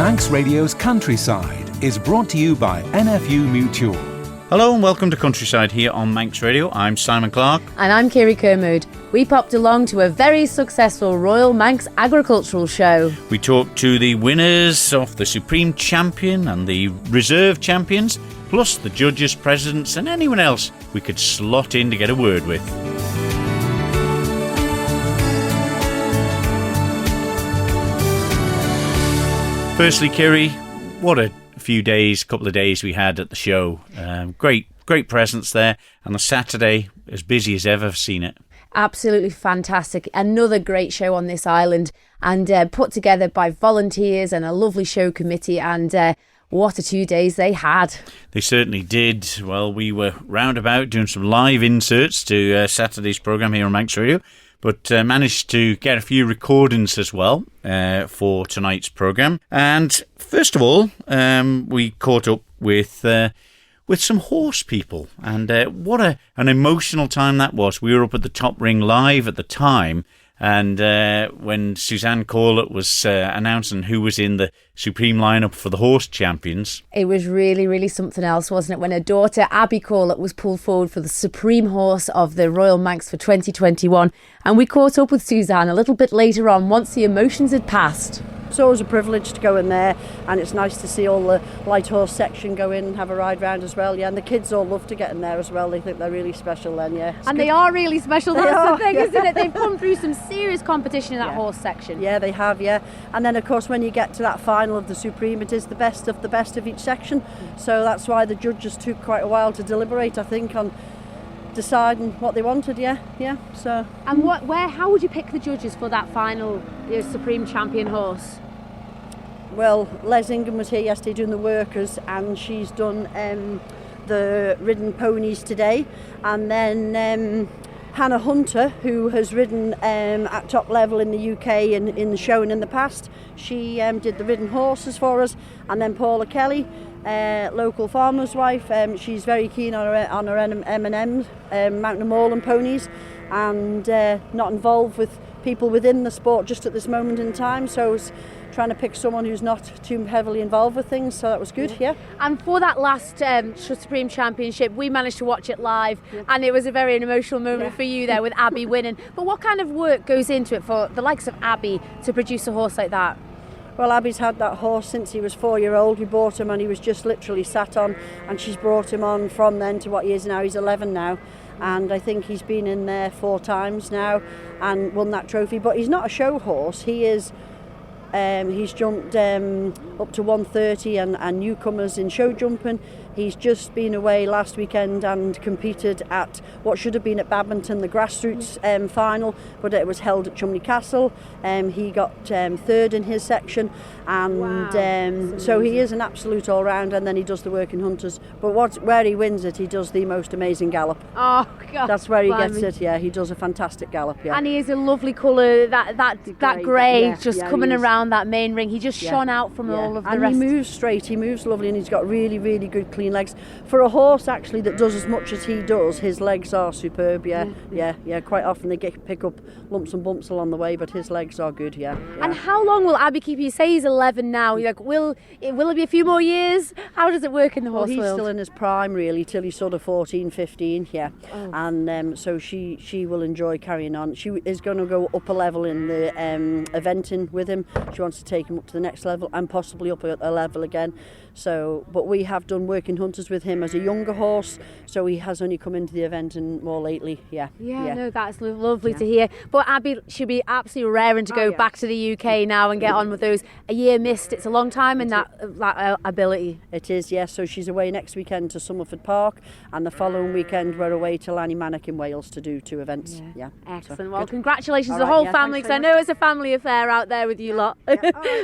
Manx Radio's Countryside is brought to you by NFU Mutual. Hello and welcome to Countryside here on Manx Radio. I'm Simon Clark. And I'm Kirree Kermood. We popped along to a very successful Royal Manx Agricultural Show. We talked to the winners of the Supreme Champion and the Reserve Champions, plus the judges, presidents and anyone else we could slot in to get a word with. Firstly, Kirree, what a couple of days we had at the show. Great presence there, and the Saturday as busy as ever. I've seen it. Absolutely fantastic. Another great show on this island, and put together by volunteers and a lovely show committee, and what a 2 days they had. They certainly did. Well, we were roundabout doing some live inserts to Saturday's programme here on Manx Radio, but managed to get a few recordings as well for tonight's programme. And first of all, we caught up with some horse people, and what an emotional time that was. We were up at the Top Ring live at the time, and when Suzanne Corlett was announcing who was in the Supreme lineup for the horse champions. It was really, really something else, wasn't it, when her daughter Abby Corlett was pulled forward for the Supreme Horse of the Royal Manx for 2021. And we caught up with Suzanne a little bit later on once the emotions had passed. It's always a privilege to go in there, and it's nice to see all the light horse section go in and have a ride round as well, and the kids all love to get in there as well. They think they're really special then, And good. They are really special, that's the thing, isn't it? They've come through some serious competition in that horse section. Yeah, they have, and then of course when you get to that final of the Supreme, it is the best of each section, so that's why the judges took quite a while to deliberate, I think, on deciding what they wanted, so. And how would you pick the judges for that final Supreme Champion horse? Well, Les Ingham was here yesterday doing the workers, and she's done the ridden ponies today, and then Hannah Hunter, who has ridden at top level in the UK and in the show and in the past, she did the ridden horses for us, and then Paula Kelly, local farmer's wife, she's very keen on her M&M's, Mountain of Moreland ponies, and not involved with people within the sport just at this moment in time, so it's trying to pick someone who's not too heavily involved with things, so that was good, And for that last Supreme Championship, we managed to watch it live, and it was a very emotional moment for you there with Abby winning. But what kind of work goes into it for the likes of Abby to produce a horse like that? Well, Abby's had that horse since he was 4-year-old. We bought him and he was just literally sat on, and she's brought him on from then to what he is now. He's 11 now, and I think he's been in there 4 times now and won that trophy. But he's not a show horse. He is. He's jumped up to 130 and newcomers in show jumping. He's just been away last weekend and competed at what should have been at Badminton, the grassroots final, but it was held at Cholmondeley Castle. He got 3rd in his section, and so he is an absolute all-round, and then he does the work in Hunters. But where he wins it, he does the most amazing gallop. Oh, God. That's where he gets it, he does a fantastic gallop, And he is a lovely colour, that grey just coming around that main ring. He just shone out from all of the rest. And he moves straight, he moves lovely, and he's got really, really good clean legs. For a horse actually that does as much as he does, his legs are superb, quite often they pick up lumps and bumps along the way, but his legs are good, And how long will Abby keep? You say he's 11 now, will it be a few more years? How does it work in the horse world? He's still in his prime really, till he's sort of 14, 15, and so she will enjoy carrying on. She is going to go up a level in the eventing with him. She wants to take him up to the next level and possibly up a level again. So, but we have done working hunters with him as a younger horse, so he has only come into the event and more lately, No, that's lovely to hear. But Abby should be absolutely raring to go back to the UK now and get on with those. A year missed, it's a long time in that ability. It is, yes, so she's away next weekend to Somerford Park, and the following weekend we're away to Lannymannock in Wales to do 2 events. Excellent. So, well, good. Congratulations to the whole family, because I know it's a family affair out there with you lot.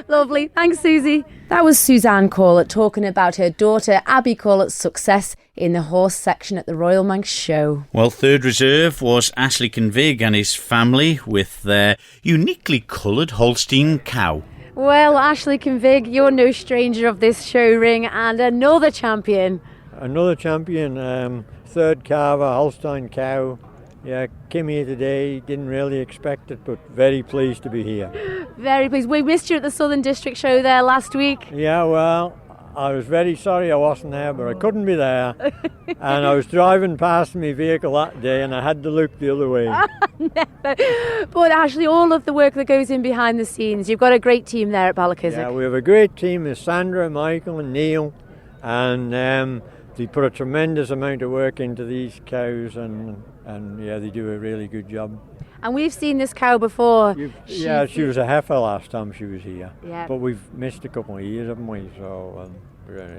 Lovely. Thanks, Susie. That was Suzanne Corlett talking about her daughter Abby Corlett's success in the horse section at the Royal Manx Show. Well, third reserve was Ashley Convig and his family with their uniquely coloured Holstein cow. Well, Ashley Convig, you're no stranger of this show ring, and another champion. Third carver, Holstein cow. Yeah, came here today, didn't really expect it, but very pleased to be here. Very pleased. We missed you at the Southern District show there last week. Yeah, well, I was very sorry I wasn't there, but I couldn't be there. And I was driving past my vehicle that day and I had to look the other way. But actually, all of the work that goes in behind the scenes, you've got a great team there at Ballachissac. Yeah, we have a great team with Sandra, Michael and Neil, and they put a tremendous amount of work into these cows, and yeah, they do a really good job. And we've seen this cow before. She was a heifer last time she was here. Yeah. But we've missed a couple of years, haven't we? So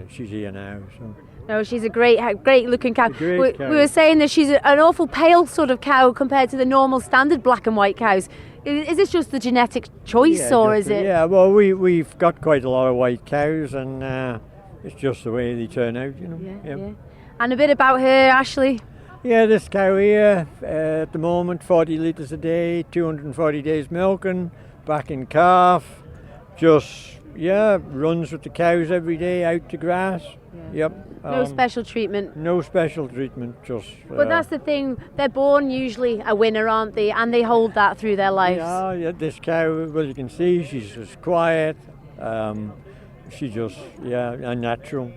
she's here now. So. No, she's a great looking cow. We Cow. were saying that she's an awful pale sort of cow compared to the normal standard black and white cows. Is this just the genetic choice, or is it? Yeah, well, we've got quite a lot of white cows, and it's just the way they turn out, you know. Yeah. And a bit about her, Ashley. Yeah, this cow here, at the moment, 40 litres a day, 240 days milking, back in calf, just, runs with the cows every day out to grass. Yeah. Yep. No special treatment. No special treatment, just... But that's the thing, they're born usually a winner, aren't they? And they hold that through their lives. Yeah, this cow, well, you can see, she's just quiet. She's just, a natural.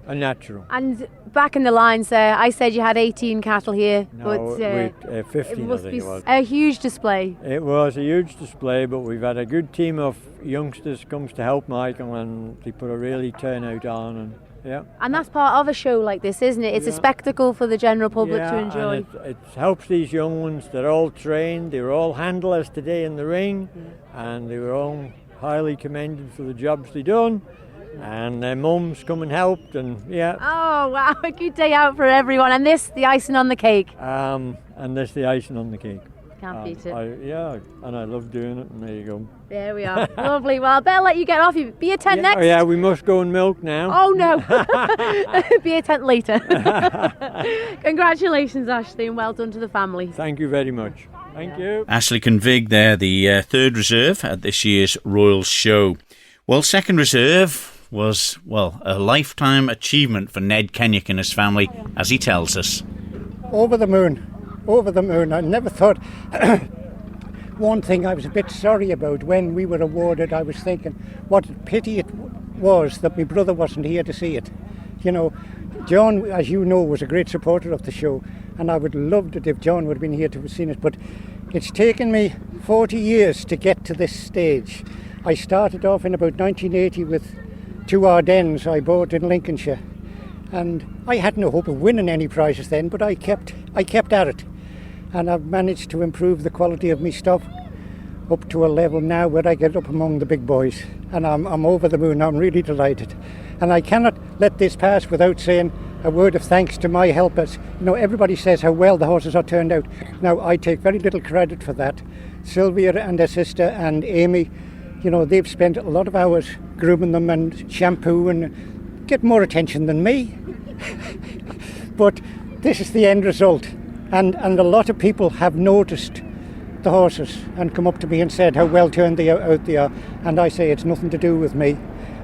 A natural. And back in the lines there, I said you had 18 cattle here. No, but 15, it must I think be it was. a huge display. It was a huge display, but we've had a good team of youngsters comes to help Michael, and they put a really turnout on. And And that's part of a show like this, isn't it? It's a spectacle for the general public to enjoy. And it helps these young ones. They're all trained. They were all handlers today in the ring, and they were all highly commended for the jobs they done. And their mums come and helped, and Oh wow, a good day out for everyone. And this, the icing on the cake. And this the icing on the cake. Can't beat it. And I love doing it, and there you go. There we are. Lovely. Well, I better let you get off. You be a tent next. Oh yeah, we must go and milk now. Oh no. Be a tent later. Congratulations, Ashley, and well done to the family. Thank you very much. Thank you. Ashley Convig there, the third reserve at this year's Royal Show. Well, second reserve was, a lifetime achievement for Ned Kenyock and his family, as he tells us. Over the moon. I never thought... One thing I was a bit sorry about when we were awarded, I was thinking what a pity it was that my brother wasn't here to see it. You know, John, as you know, was a great supporter of the show, and I would have loved it if John would have been here to have seen it, but it's taken me 40 years to get to this stage. I started off in about 1980 with 2 Ardennes I bought in Lincolnshire, and I had no hope of winning any prizes then, but I kept at it, and I've managed to improve the quality of my stuff up to a level now where I get up among the big boys, and I'm over the moon. I'm really delighted, and I cannot let this pass without saying a word of thanks to my helpers. You know, everybody says how well the horses are turned out. Now, I take very little credit for that. Sylvia and her sister and Amy, you know, they've spent a lot of hours grooming them and shampoo and get more attention than me. But this is the end result. And a lot of people have noticed the horses and come up to me and said how well turned out they are. And I say it's nothing to do with me.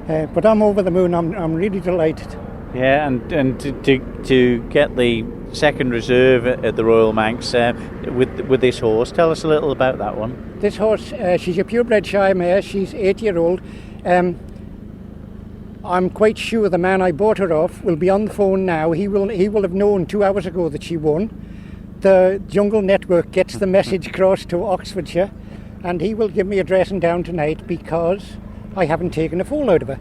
But I'm over the moon. I'm really delighted. Yeah, and to get the second reserve at the Royal Manx with this horse, tell us a little about that one. This horse, she's a purebred Shire mare. She's 8-year-old. I'm quite sure the man I bought her off will be on the phone now. He will have known 2 hours ago that she won. The Jungle Network gets the message across to Oxfordshire, and he will give me a dressing down tonight because I haven't taken a foal out of her.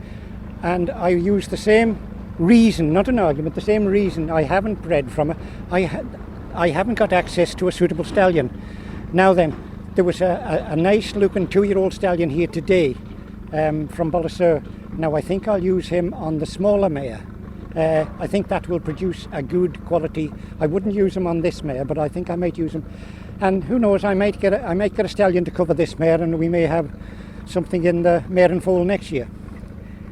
And I use the same reason, not an argument, the same reason I haven't bred from her. I haven't got access to a suitable stallion. Now then, there was a nice looking 2-year-old stallion here today from Ballasur. Now I think I'll use him on the smaller mare. I think that will produce a good quality. I wouldn't use him on this mare, but I think I might use him. And who knows, I might get a stallion to cover this mare, and we may have something in the mare and foal next year.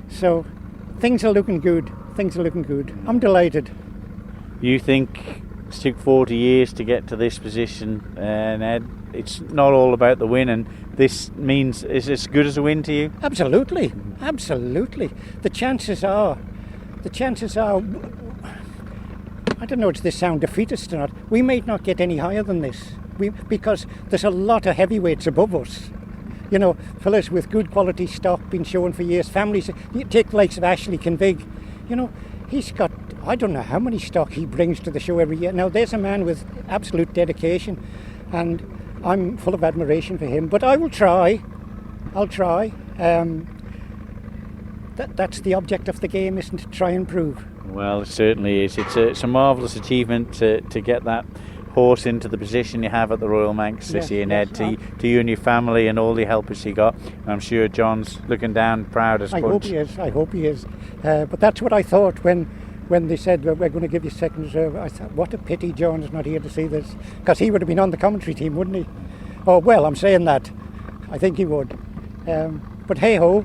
So things are looking good. I'm delighted. You think it took 40 years to get to this position, Ned? It's not all about the win, and this means is as good as a win to you? Absolutely. The chances are I don't know, does this sound defeatist or not? We may not get any higher than this because there's a lot of heavyweights above us. You know, fellas with good quality stock, been shown for years, families. You take the likes of Ashley Convig, you know, he's got, I don't know how many stock he brings to the show every year. Now, there's a man with absolute dedication, and I'm full of admiration for him. But I will try. I'll try. That's the object of the game, isn't it? Try and prove. Well, it certainly is. It's a marvellous achievement to get that horse into the position you have at the Royal Manx this year, Ned, to you and your family and all the helpers you got. I'm sure John's looking down proud as I punch. hope he is. But that's what I thought when they said, well, we're going to give you second reserve. I thought, what a pity John's not here to see this, because he would have been on the commentary team, wouldn't he? Oh, well, I'm saying that. I think he would. But hey-ho,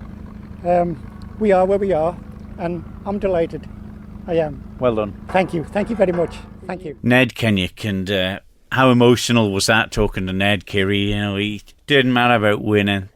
we are where we are, and I'm delighted. I am. Well done. Thank you very much. Thank you. Ned Kenyock, and how emotional was that, talking to Ned Kirree? You know, he didn't matter about winning.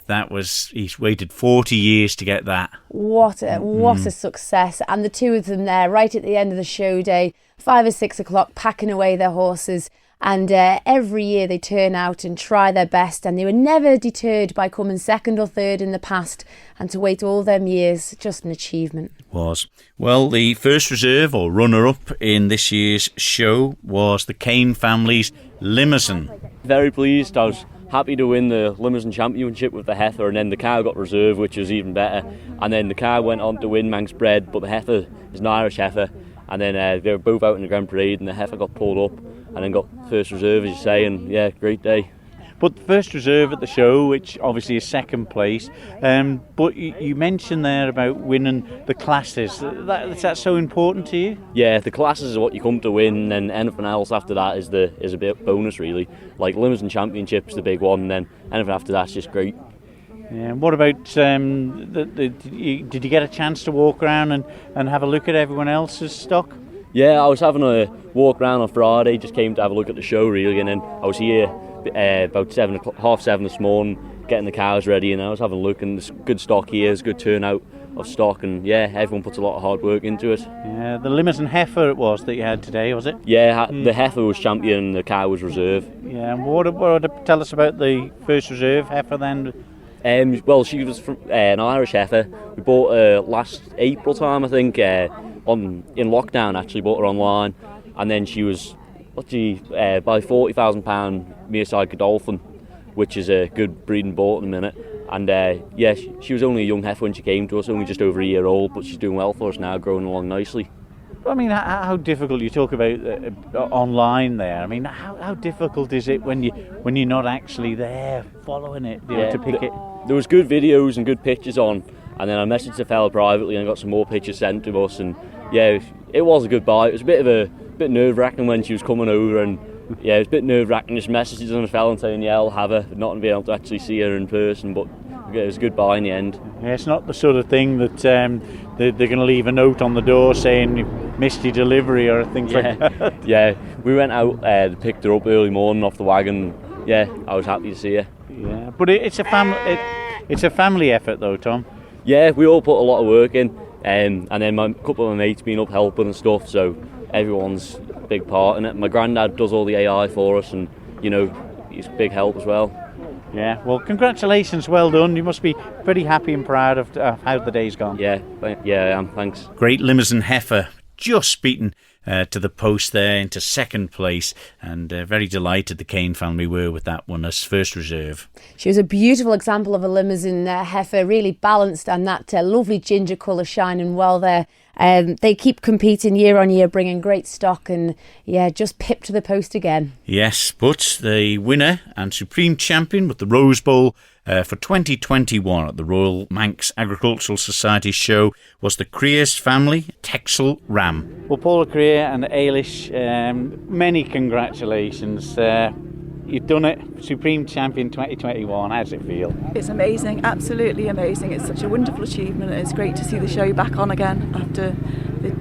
He's waited 40 years to get that. What a success. And the two of them there, right at the end of the show day, 5 or 6 o'clock, packing away their horses. And every year they turn out and try their best, and they were never deterred by coming second or third in the past, and to wait all them years, just an achievement. Was. Well, the first reserve or runner-up in this year's show was the Kane family's Limousin. Very pleased. I was happy to win the Limousin Championship with the heifer, and then the cow got reserve, which was even better. And then the cow went on to win Manx Bred, but the heifer is an Irish heifer. And then they were both out in the Grand Parade, and the heifer got pulled up and then got first reserve, as you say, and yeah, great day. But the first reserve at the show, which obviously is second place, but you mentioned there about winning the classes. Is that so important to you? Yeah, the classes are what you come to win, and anything else after that is a bit bonus, really. Like Limousin Championship's the big one, and then anything after that's just great. Yeah, what about, did you get a chance to walk around and have a look at everyone else's stock? Yeah, I was having a walk around on Friday, just came to have a look at the show really, and then I was here about 7:30 this morning, getting the cows ready, and I was having a look, and there's good stock here, there's good turnout of stock, and yeah, everyone puts a lot of hard work into it. Yeah, the Limousin heifer it was that you had today, was it? Yeah, the heifer was champion and the cow was reserve. Yeah, and what tell us about the first reserve heifer then? Well, she was from an Irish heifer. We bought her last April time, I think, in lockdown actually, bought her online, and then she was by £40,000 Mearside Godolphin, which is a good breeding boat at the minute. And yeah, she was only a young heifer when she came to us, only just over a year old, but she's doing well for us now, growing along nicely. I mean, how difficult, you talk about online there, I mean, how difficult is it when you're not actually there following it, to pick it? There was good videos and good pictures on, and then I messaged the fella privately and got some more pictures sent to us, and yeah, it was a good buy. It was a bit nerve-wracking when she was coming over, and yeah, it was a bit nerve-wracking just messages on the fella and saying, yeah, I'll have her, but not being able to actually see her in person, but it was a good buy in the end. Yeah, it's not the sort of thing that they're going to leave a note on the door saying you missed your delivery or things like that. Yeah, we went out, picked her up early morning off the wagon. Yeah, I was happy to see her. Yeah, but it's a family effort though, Tom. Yeah, we all put a lot of work in, and then a couple of my mates been up helping and stuff, so everyone's a big part in it. My granddad does all the AI for us, and you know, he's a big help as well. Yeah, well, congratulations, well done. You must be pretty happy and proud of how the day's gone. Yeah, I am, thanks. Great Limousin heifer, just beaten to the post there into second place, and very delighted the Kane family were with that one as first reserve. She was a beautiful example of a Limousin heifer, really balanced, and that lovely ginger colour shining well there. They keep competing year on year, bringing great stock, and yeah, just pipped to the post again. Yes, but the winner and supreme champion with the Rose Bowl for 2021 at the Royal Manx Agricultural Society show was the Kirree family Texel Ram. Well, Paula Kirree and Ailish, many congratulations. You've done it, Supreme Champion 2021. How does it feel? It's amazing, absolutely amazing. It's such a wonderful achievement. It's great to see the show back on again after the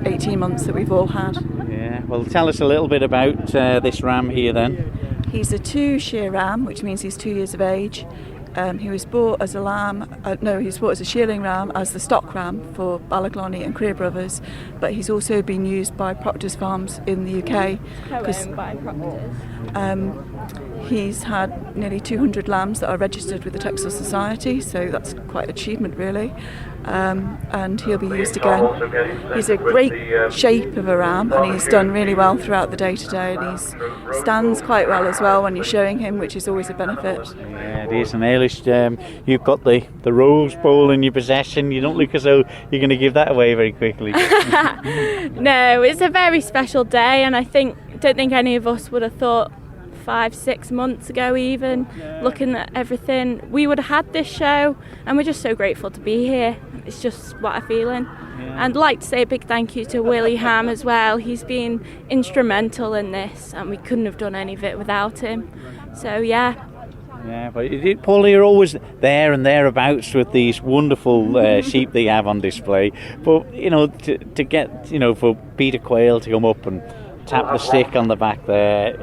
18 months that we've all had. Yeah, well, tell us a little bit about this ram here then. He's a 2-shear ram, which means he's 2 years of age. He was bought as a lamb, he was bought as a shearling ram, as the stock ram for Balaglony and Kirree brothers, but he's also been used by Proctor's Farms in the UK. Co-owned by Proctor's. He's had nearly 200 lambs that are registered with the Texel Society, so that's quite an achievement really. And he'll be used again. He's a great shape of a ram, and he's done really well throughout the day today, and he stands quite well as well when you're showing him, which is always a benefit. Yeah, it is. And Ailish, you've got the Rose Bowl in your possession. You don't look as though you're going to give that away very quickly. No, it's a very special day, and I don't think any of us would have thought 5-6 months ago, even looking at everything, we would have had this show, and we're just so grateful to be here. It's just what I'm feeling. And I'd like to say a big thank you to Willie Ham as well. He's been instrumental in this, and we couldn't have done any of it without him. So yeah, but Paul, you're always there and thereabouts with these wonderful sheep that you have on display. But to get for Peter Quayle to come up and tap the stick on the back there,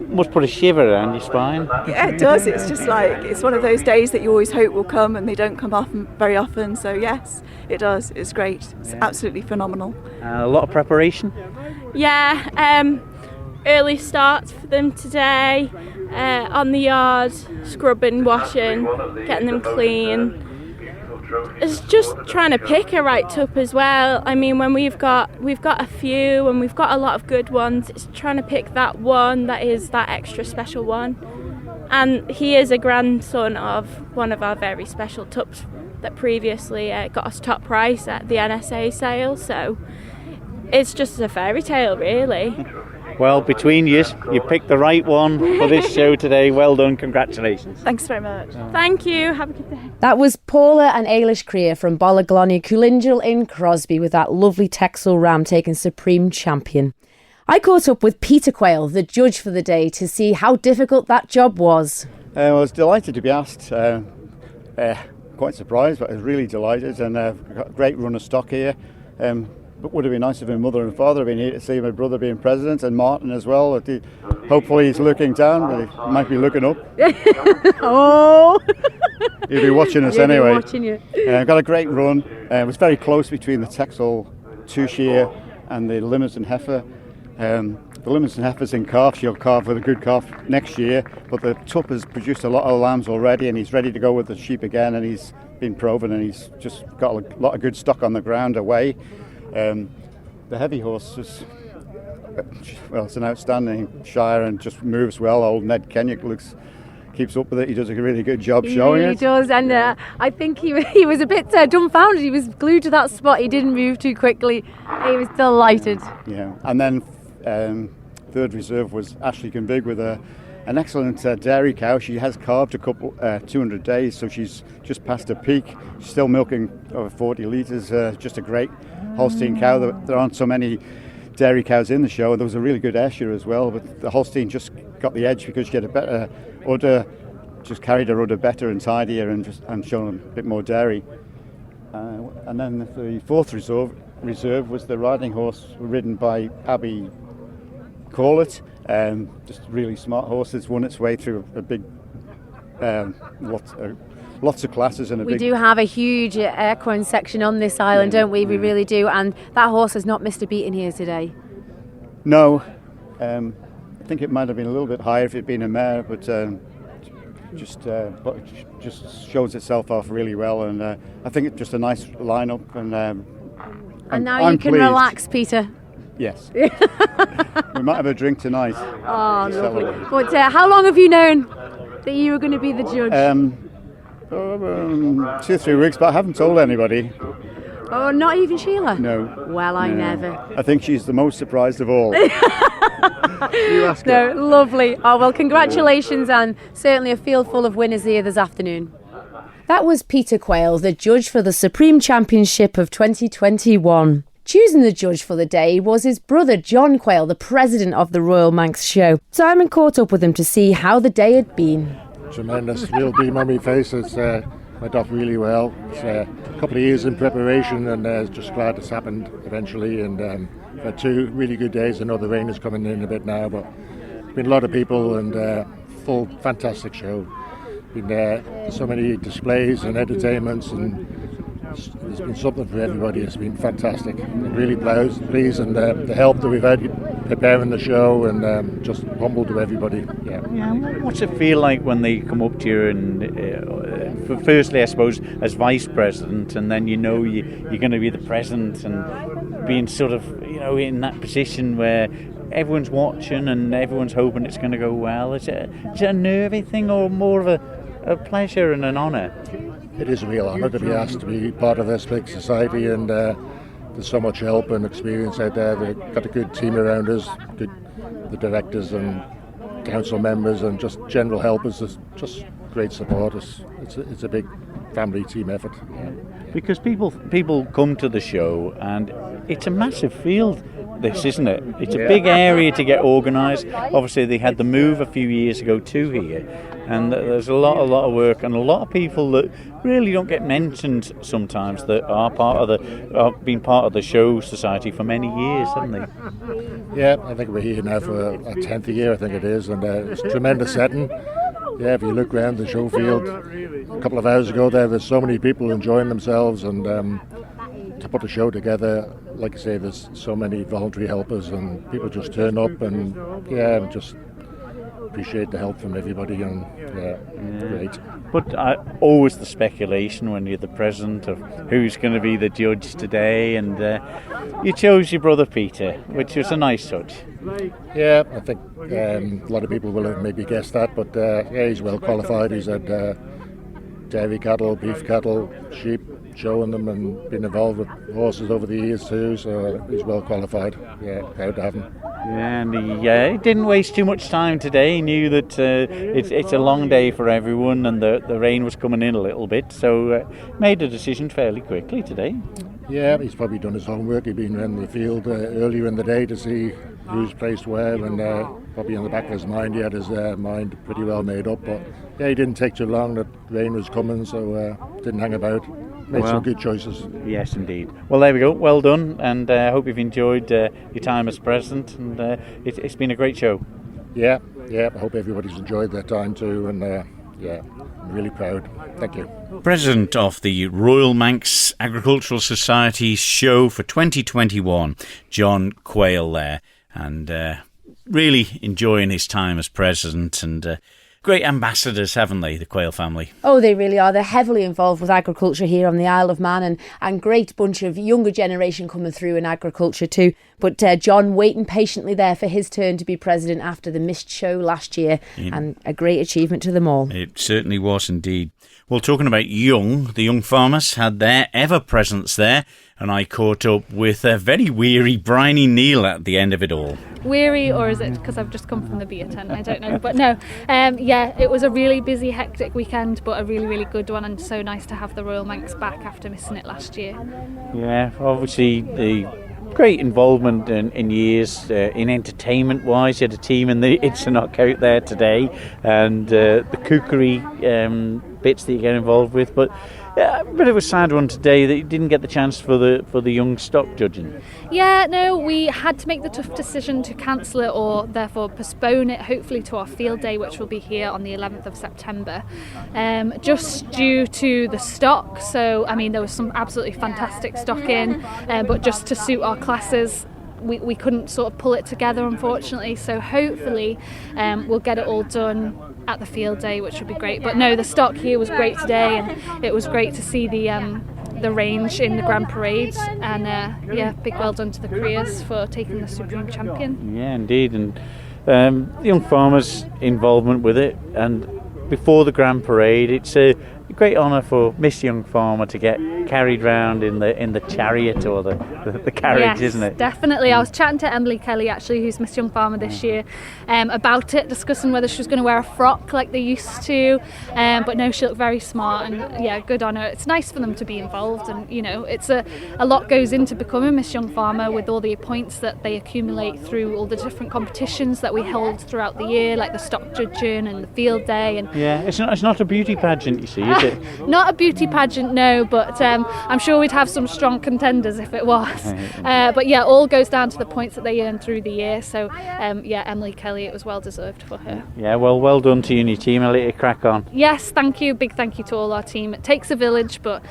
must put a shiver down your spine. Yeah, it does. It's just like, it's one of those days that you always hope will come, and they don't come off very often. So yes, it does. It's great. It's absolutely phenomenal. A lot of preparation. Yeah, early starts for them today. On the yard, scrubbing, washing, getting them clean. It's just trying to pick a right tup as well. I mean, when we've got a few, and we've got a lot of good ones, it's trying to pick that one that is that extra special one. And he is a grandson of one of our very special tups that previously got us top price at the NSA sale, so it's just a fairy tale really. Well, between you picked the right one for this show today. Well done, congratulations. Thanks very much. Thank you, have a good day. That was Paula and Ailish Kirree from Balaglony Coolingel in Crosby with that lovely Texel ram taking Supreme Champion. I caught up with Peter Quayle, the judge for the day, to see how difficult that job was. I was delighted to be asked. Quite surprised, but I was really delighted, and got a great run of stock here. But would have been nice if my mother and father had been here to see my brother being president, and Martin as well. Hopefully he's looking down, but he might be looking up. Oh! He'll be watching us anyway. Watching you. Got a great run. It was very close between the Texel 2-shear and the Limousin heifer. The Limousin heifer's in calf. She'll calve with a good calf next year, but the tup has produced a lot of lambs already, and he's ready to go with the sheep again, and he's been proven, and he's just got a lot of good stock on the ground away. The heavy horse is, it's an outstanding shire and just moves well. Old Ned Kenyuk keeps up with it. He does a really good job showing it. He does, and I think he was a bit dumbfounded. He was glued to that spot. He didn't move too quickly. He was delighted. Yeah, and then third reserve was Ashley Convig with an excellent dairy cow. She has calved a couple 200 days, so she's just past her peak. She's still milking over 40 litres. Just a great Holstein cow. There aren't so many dairy cows in the show, and there was a really good Ayrshire as well, but the Holstein just got the edge because she had a better udder, just carried her udder better and tidier, and shown a bit more dairy. And then the fourth reserve was the riding horse ridden by Abby Corlett. Just a really smart horse that's won its way through a big lots of classes and we do have a huge equine section on this island, don't we? We really do, and that horse has not missed a beating here today. No, I think it might have been a little bit higher if it had been a mare, but just shows itself off really well, and I think it's just a nice lineup, and now I'm you can pleased. Relax, Peter. Yes. We might have a drink tonight. Oh, lovely. But how long have you known that you were going to be the judge? 2 or 3 weeks, but I haven't told anybody. Oh, not even Sheila? No. Well, I never. I think she's the most surprised of all. You ask her. No, lovely. Oh, well, congratulations, and certainly a field full of winners here this afternoon. That was Peter Quayle, the judge for the Supreme Championship of 2021. Choosing the judge for the day was his brother John Quayle, the president of the Royal Manx Show. Simon caught up with him to see how the day had been. Tremendous, real beam on my face. It's went off really well. It's a couple of years in preparation, and just glad it's happened eventually. And we've had 2 really good days. I know the rain is coming in a bit now, but been a lot of people and full, fantastic show. been so many displays and entertainments, and there's been something for everybody. It's been fantastic. I'm really pleased, and the help that we've had preparing the show, and just humble to everybody. Yeah. What's it feel like when they come up to you and firstly, I suppose, as vice president, and then you're going to be the president, and being sort of in that position where everyone's watching and everyone's hoping it's going to go well. Is it a nervy thing or more of a pleasure and an honour? It is a real honour to be asked to be part of this big society, and there's so much help and experience out there. They've got a good team around us, the directors and council members and just general helpers. There's just great support. It's a big family team effort. Yeah. Because people come to the show, and it's a massive field, this, isn't it? It's a big area to get organised. Obviously they had the move a few years ago to here, and there's a lot of work, and a lot of people that really don't get mentioned sometimes, that are been part of the show society for many years, haven't they? Yeah, I think we're here now for our 10th year, I think it is, and it's a tremendous setting. Yeah, if you look around the show field, a couple of hours ago there's so many people enjoying themselves, and to put a show together, like I say, there's so many voluntary helpers, and people just turn up, and just appreciate the help from everybody, and great. But always the speculation when you're the president of who's going to be the judge today, and you chose your brother Peter, which was a nice touch. Yeah, I think a lot of people will have maybe guessed that, but he's well qualified. He's had dairy cattle, beef cattle, sheep, showing them, and been involved with horses over the years too, so he's well qualified. Yeah, proud to have him. Yeah, and he didn't waste too much time today. He knew that it's a long day for everyone, and the rain was coming in a little bit, so made a decision fairly quickly today. Yeah, he's probably done his homework. He'd been around the field earlier in the day to see who's placed where, and probably in the back of his mind he had his mind pretty well made up. But he didn't take too long. The rain was coming, so didn't hang about. Made some good choices. Yes, indeed. Well, there we go. Well done, and I hope you've enjoyed your time as president, and it's been a great show. Yeah. I hope everybody's enjoyed their time too, and I'm really proud. Thank you. President of the Royal Manx Agricultural Society's show for 2021, John Quayle there, and really enjoying his time as president, and great ambassadors, haven't they, the Quayle family? Oh, they really are. They're heavily involved with agriculture here on the Isle of Man, and great bunch of younger generation coming through in agriculture too. But John waiting patiently there for his turn to be president after the missed show last year, and a great achievement to them all. It certainly was indeed. Well, talking about the young farmers had their ever presence there, and I caught up with a very weary Bryony Neal at the end of it all. Weary, or is it because I've just come from the beer tent? I don't know, but no. It was a really busy, hectic weekend, but a really, really good one, and so nice to have the Royal Manx back after missing it last year. Yeah, obviously the great involvement in years in entertainment wise. You had a team in the It's a Knockout there today, and the cookery bits that you get involved with, but it was a sad one today that you didn't get the chance for the young stock judging. Yeah, no, we had to make the tough decision to cancel it, or therefore postpone it, hopefully to our field day, which will be here on the 11th of September, just due to the stock. So I mean, there was some absolutely fantastic stock in, but just to suit our classes, we couldn't sort of pull it together, unfortunately. So hopefully we'll get it all done at the field day, which would be great. But no, the stock here was great today, and it was great to see the range in the Grand Parade, and big well done to the Kirrees for taking the Supreme Champion. Yeah, indeed, and the young farmers' involvement with it, and before the Grand Parade, it's a great honour for Miss Young Farmer to get carried round in the chariot or the carriage, yes, isn't it? Definitely. I was chatting to Emily Kelly, actually, who's Miss Young Farmer this year, about it, discussing whether she was going to wear a frock like they used to, but no, she looked very smart, and good honour. It's nice for them to be involved, and it's a lot goes into becoming Miss Young Farmer, with all the points that they accumulate through all the different competitions that we hold throughout the year, like the stock judging and the field day. And it's not a beauty pageant, you see, is it? Not a beauty pageant, no, but I'm sure we'd have some strong contenders if it was. But yeah, all goes down to the points that they earn through the year. So yeah, Emily Kelly, it was well deserved for her. Yeah, well done to you and your team. I'll let you crack on. Yes, thank you. Big thank you to all our team. It takes a village, but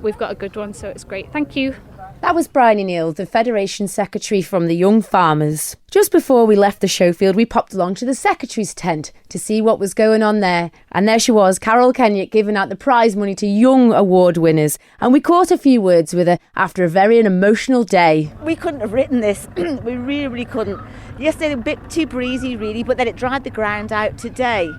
we've got a good one, so it's great. Thank you. That was Bryony Neal, the Federation Secretary from the Young Farmers. Just before we left the show field, we popped along to the Secretary's tent to see what was going on there. And there she was, Carol Kenyock, giving out the prize money to young award winners. And we caught a few words with her after a very emotional day. We couldn't have written this. We really couldn't. Yesterday, a bit too breezy, really, but then it dried the ground out today.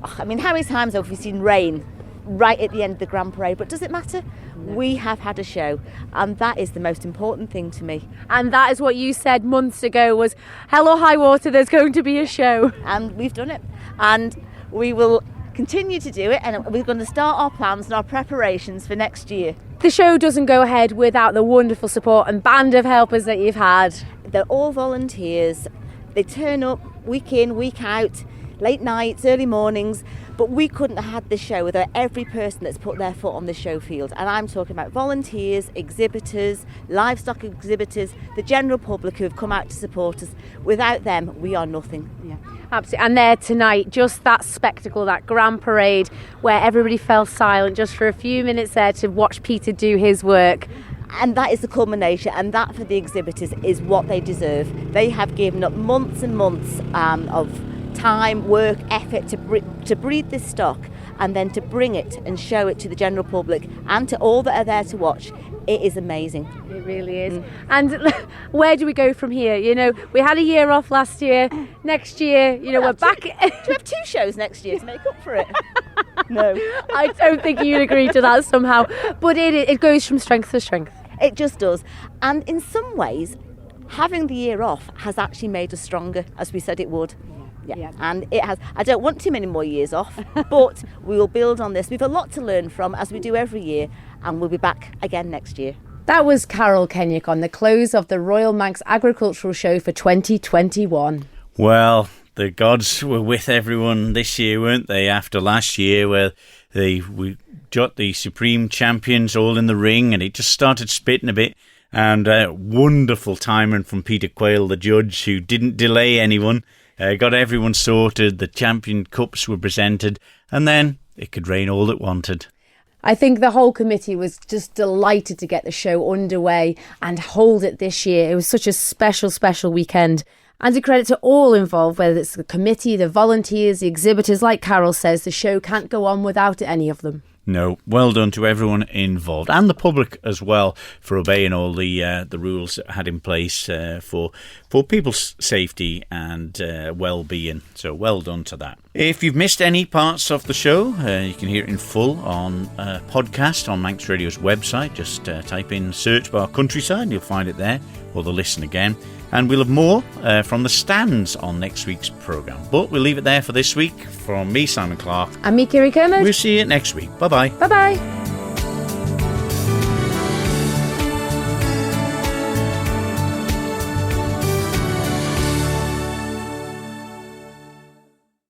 I mean, how many times have we seen rain right at the end of the Grand Parade? But does it matter? We have had a show, and that is the most important thing to me. And that is what you said months ago was, hell or high water, there's going to be a show. And we've done it. And we will continue to do it, and we're going to start our plans and our preparations for next year. The show doesn't go ahead without the wonderful support and band of helpers that you've had. They're all volunteers. They turn up week in, week out, late nights, early mornings. But we couldn't have had this show without every person that's put their foot on the show field. And I'm talking about volunteers, exhibitors, livestock exhibitors, the general public who have come out to support us. Without them, we are nothing. Yeah, absolutely. And there tonight, just that spectacle, that Grand Parade, where everybody fell silent just for a few minutes there to watch Peter do his work. And that is the culmination, and that for the exhibitors is what they deserve. They have given up months and months of time, work, effort to breed this stock and then to bring it and show it to the general public and to all that are there to watch. It is amazing. It really is. And where do we go from here? You know, we had a year off last year. Next year, you know, we're back. Do we have 2 shows next year to make up for it? No. I don't think you'd agree to that somehow. But it goes from strength to strength. It just does. And in some ways, having the year off has actually made us stronger, as we said it would. Yeah. And it has. I don't want too many more years off, but we will build on this. We've a lot to learn from, as we do every year, and we'll be back again next year. That was Carol Kenyock on the close of the Royal Manx Agricultural Show for 2021. Well, the gods were with everyone this year, weren't they, after last year where we got the Supreme Champions all in the ring and it just started spitting a bit. And wonderful timing from Peter Quayle, the judge, who didn't delay anyone. Got everyone sorted, the champion cups were presented, and then it could rain all it wanted. I think the whole committee was just delighted to get the show underway and hold it this year. It was such a special weekend. And a credit to all involved, whether it's the committee, the volunteers, the exhibitors. Like Carol says, the show can't go on without any of them. No, well done to everyone involved and the public as well for obeying all the rules that had in place for people's safety and well-being. So well done to that. If you've missed any parts of the show, you can hear it in full on podcast on Manx Radio's website. Just type in search bar countryside and you'll find it there, or the listen again. And we'll have more from the stands on next week's programme. But we'll leave it there for this week. From me, Simon Clark. And me, Kirree Kermode. We'll see you next week. Bye-bye. Bye-bye.